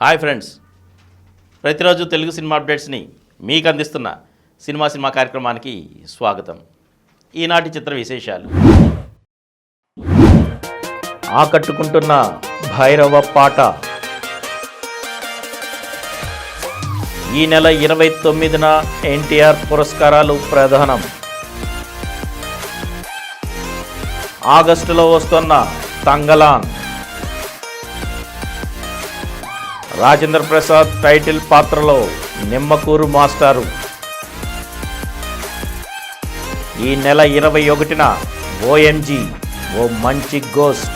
Hi friends, ప్రతిరోజు Telugu cinema అప్డేట్స్ని మీకు అందిస్తున్న సినిమా కార్యక్రమానికి స్వాగతం. ఈనాటి చిత్ర విశేషాలు. ఆకట్టుకుంటున్న భైరవ పాట. ఈ నెల 29న ఎన్టీఆర్ పురస్కారాలు ప్రదానం. ఆగస్టులో వస్తున్న తంగలాన్. రాజేంద్ర ప్రసాద్ టైటిల్ పాత్రలో నిమ్మకూరు మాస్టారు. ఈ నెల 21న ఓఎంజీ ఓ మంచి గోస్ట్.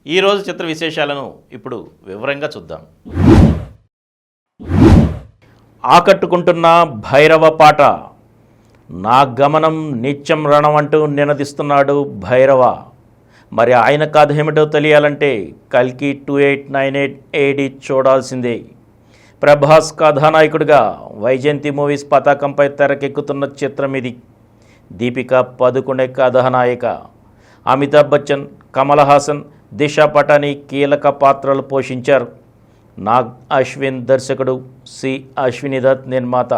ఈరోజు చిత్ర విశేషాలను ఇప్పుడు వివరంగా చూద్దాం. ఆకట్టుకుంటున్న భైరవ పాట. నా గమనం నిత్యం రణం అంటూ నినదిస్తున్నాడు భైరవ. మరి ఆయన కథ ఏమిటో తెలియాలంటే కల్కి 2898 AD చూడాల్సిందే. ప్రభాస్ కథానాయకుడిగా వైజయంతి మూవీస్ పతాకంపై తెరకెక్కుతున్న చిత్రం ఇది. దీపిక పదుకొనే కథానాయిక. అమితాబ్ బచ్చన్, కమల్ హాసన్, దిశా పటాని కీలక పాత్రలు పోషించారు. నాగ్ అశ్విన్ దర్శకుడు, సి అశ్విని దత్ నిర్మాత.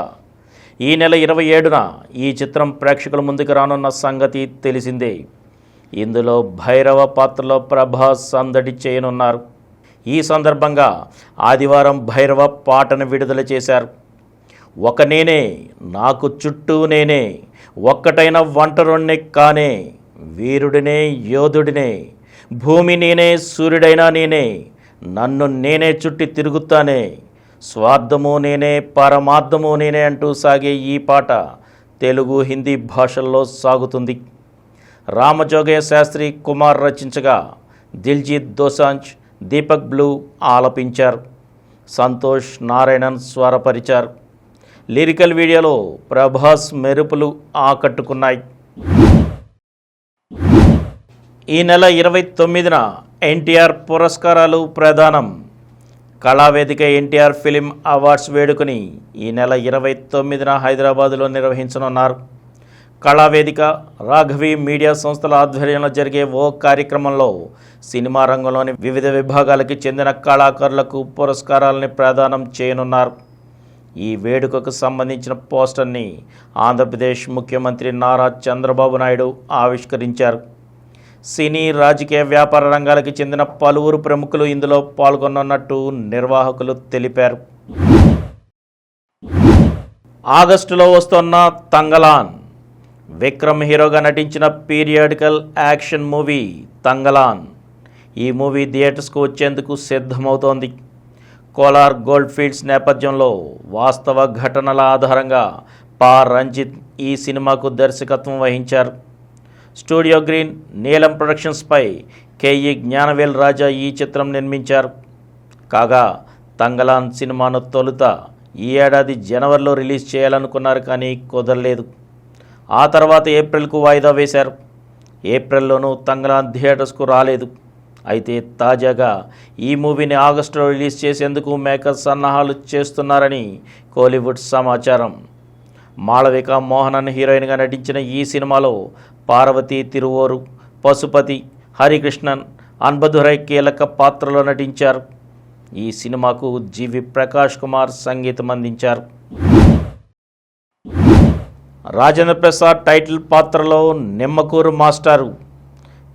ఈ నెల 27న ఈ చిత్రం ప్రేక్షకుల ముందుకు రానున్న సంగతి తెలిసిందే. ఇందులో భైరవ పాత్రలో ప్రభాస్ సందడి చేయనున్నారు. ఈ సందర్భంగా ఆదివారం భైరవ పాటను విడుదల చేశారు. ఒక నేనే, నాకు చుట్టూ నేనే, ఒక్కటైన ఒంటరొన్నే కానే, వీరుడినే యోధుడినే, భూమి నేనే, సూర్యుడైనా నేనే, నన్ను నేనే చుట్టి తిరుగుతానే, స్వార్థము నేనే, పరమార్థము నేనే అంటూ సాగే ఈ పాట తెలుగు, హిందీ భాషల్లో సాగుతుంది. రామజోగయ్య శాస్త్రి కుమార్ రచించగా దిల్జీత్ దోసాంజ్, దీపక్ బ్లూ ఆలపించారు. సంతోష్ నారాయణన్ స్వరపరిచారు. లిరికల్ వీడియోలో ప్రభాస్ మెరుపులు ఆకట్టుకున్నాయి. ఈ నెల 29న ఎన్టీఆర్ పురస్కారాలు ప్రదానం. కళావేదిక ఎన్టీఆర్ ఫిలిం అవార్డ్స్ వేడుకని ఈ నెల 29న హైదరాబాదులో నిర్వహించనున్నారు. కళావేదిక, రాఘవి మీడియా సంస్థల ఆధ్వర్యంలో జరిగే ఓ కార్యక్రమంలో సినిమా రంగంలోని వివిధ విభాగాలకి చెందిన కళాకారులకు పురస్కారాలని ప్రదానం చేయనున్నారు. ఈ వేడుకకు సంబంధించిన పోస్టర్ని ఆంధ్రప్రదేశ్ ముఖ్యమంత్రి నారా చంద్రబాబు నాయుడు ఆవిష్కరించారు. సినీ, రాజకీయ, వ్యాపార రంగాలకు చెందిన పలువురు ప్రముఖులు ఇందులో పాల్గొన్నట్టు నిర్వాహకులు తెలిపారు. ఆగస్టులో వస్తున్న తంగలాన్. విక్రమ్ హీరోగా నటించిన పీరియాడికల్ యాక్షన్ మూవీ తంగలాన్. ఈ మూవీ థియేటర్స్కు వచ్చేందుకు సిద్ధమవుతోంది. కోలార్ గోల్డ్ ఫీల్డ్స్ నేపథ్యంలో వాస్తవ ఘటనల ఆధారంగా పా రంజిత్ ఈ సినిమాకు దర్శకత్వం వహించారు. స్టూడియో గ్రీన్, నీలం ప్రొడక్షన్స్పై కేఈ జ్ఞానవేల్ రాజా ఈ చిత్రం నిర్మించారు. కాగా తంగలాన్ సినిమాను తొలుత ఈ ఏడాది జనవరిలో రిలీజ్ చేయాలనుకున్నారు, కానీ కుదరలేదు. ఆ తర్వాత ఏప్రిల్కు వాయిదా వేశారు. ఏప్రిల్లోనూ తంగలాన్ థియేటర్స్కు రాలేదు. అయితే తాజాగా ఈ మూవీని ఆగస్టులో రిలీజ్ చేసేందుకు మేకర్స్ సన్నాహాలు చేస్తున్నారని కోలీవుడ్ సమాచారం. మాళవిక మోహనన్ హీరోయిన్గా నటించిన ఈ సినిమాలో పార్వతీ తిరువోరు, పశుపతి, హరికృష్ణన్, అన్బదురై కీలక పాత్రలో నటించారు. ఈ సినిమాకు జీవి ప్రకాష్ కుమార్ సంగీతం అందించారు. రాజేంద్ర ప్రసాద్ టైటిల్ పాత్రలో నిమ్మకూరు మాస్టారు.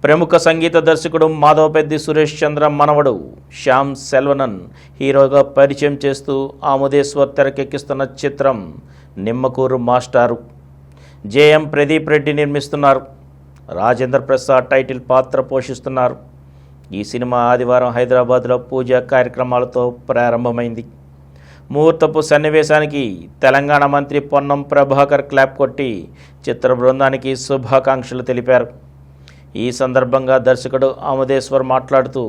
ప్రముఖ సంగీత దర్శకుడు మాధవపెద్ది సురేష్ చంద్ర మనవడు శ్యామ్ సెల్వనన్ హీరోగా పరిచయం చేస్తూ ఆముదేశ్వర్ తెరకెక్కిస్తున్న చిత్రం నిమ్మకూరు మాస్టారు. జేఎం ప్రదీప్ రెడ్డి నిర్మిస్తున్నారు. రాజేంద్ర ప్రసాద్ టైటిల్ పాత్ర పోషిస్తున్నారు. ఈ సినిమా ఆదివారం హైదరాబాద్లో పూజా కార్యక్రమాలతో ప్రారంభమైంది. ముహూర్తపు సన్నివేశానికి తెలంగాణ మంత్రి పొన్నం ప్రభాకర్ క్లాప్ కొట్టి చిత్ర బృందానికి శుభాకాంక్షలు తెలిపారు. ఈ సందర్భంగా దర్శకుడు ఆముదేశ్వర్ మాట్లాడుతూ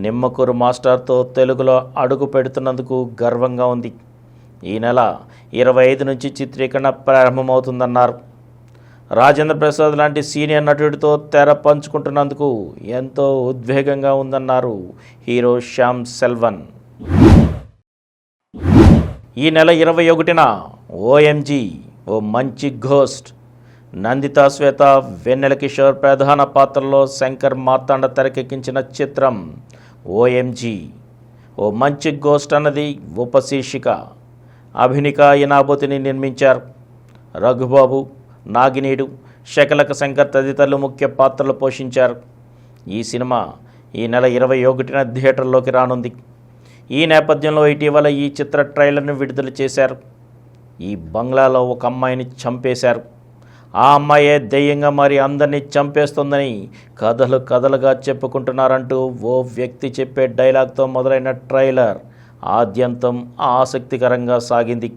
నిమ్మకూరు మాస్టర్తో తెలుగులో అడుగు పెడుతున్నందుకు గర్వంగా ఉంది. ఈ నెల 25 నుంచి చిత్రీకరణ ప్రారంభమవుతుందన్నారు. రాజేంద్ర ప్రసాద్ లాంటి సీనియర్ నటుడితో తెర పంచుకుంటున్నందుకు ఎంతో ఉద్వేగంగా ఉందన్నారు హీరో శ్యామ్ సెల్వన్. ఈ నెల 21న ఓఎంజీ ఓ మంచి ఘోస్ట్. నందితా శ్వేత, వెన్నెల కిషోర్ ప్రధాన పాత్రలో శంకర్ మార్తాండ తెరకెక్కించిన చిత్రం ఓఎంజీ ఓ మంచి గోస్ట్ అన్నది ఉపశీర్షిక. అభినిక ఇనాబోతిని నిర్మించారు. రఘుబాబు, నాగినీడు, శకలక శంకర్ తదితరులు ముఖ్య పాత్రలు పోషించారు. ఈ సినిమా ఈ నెల 21న థియేటర్లోకి రానుంది. ఈ నేపథ్యంలో ఇటీవల ఈ చిత్ర ట్రైలర్ను విడుదల చేశారు. ఈ బంగ్లాలో ఒక అమ్మాయిని చంపేశారు. ఆ అమ్మాయే దెయ్యంగా మరి అందరినీ చంపేస్తుందని కథలుగా చెప్పుకుంటున్నారంటూ ఓ వ్యక్తి చెప్పే డైలాగ్తో మొదలైన ట్రైలర్ ఆద్యంతం ఆసక్తికరంగా సాగింది.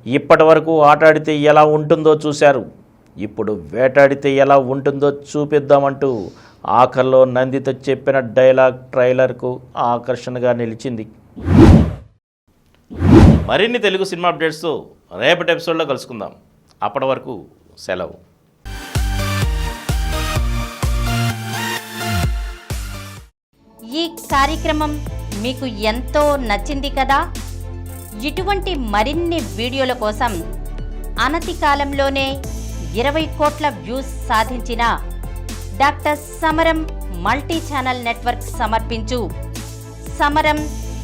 ఇప్పటి వరకు ఆటాడితే ఎలా ఉంటుందో చూశారు. ఇప్పుడు వేటాడితే ఎలా ఉంటుందో చూపిద్దామంటూ ఆఖర్లో నందిత చెప్పిన డైలాగ్ ట్రైలర్కు ఆకర్షణగా నిలిచింది. మరిన్ని తెలుగు సినిమా అప్డేట్స్తో రేపటి ఎపిసోడ్లో కలుసుకుందాం. అప్పటి వరకు సెలవు. ఈ కార్యక్రమం మీకు ఎంతో నచ్చింది కదా. ఇటువంటి మరిన్ని వీడియోల కోసం అనతి కాలంలోనే 20 కోట్ల వ్యూస్ సాధించిన డాక్టర్ సమరం మల్టీ ఛానల్ నెట్వర్క్ సమర్పించు సమరం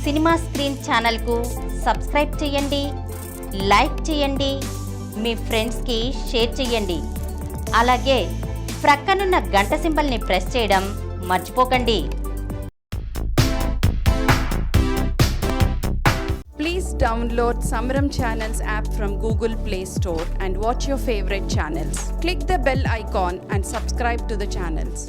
సినిమా స్క్రీన్ ఛానల్కు సబ్స్క్రైబ్ చేయండి, లైక్ చేయండి, మీ ఫ్రెండ్స్కి షేర్ చేయండి. అలాగే ప్రక్కనున్న గంట సింబల్ని ప్రెస్ చేయడం మర్చిపోకండి. Please download Samaram Channels app from Google Play Store and watch your favorite channels. Click the bell icon and subscribe to the channels.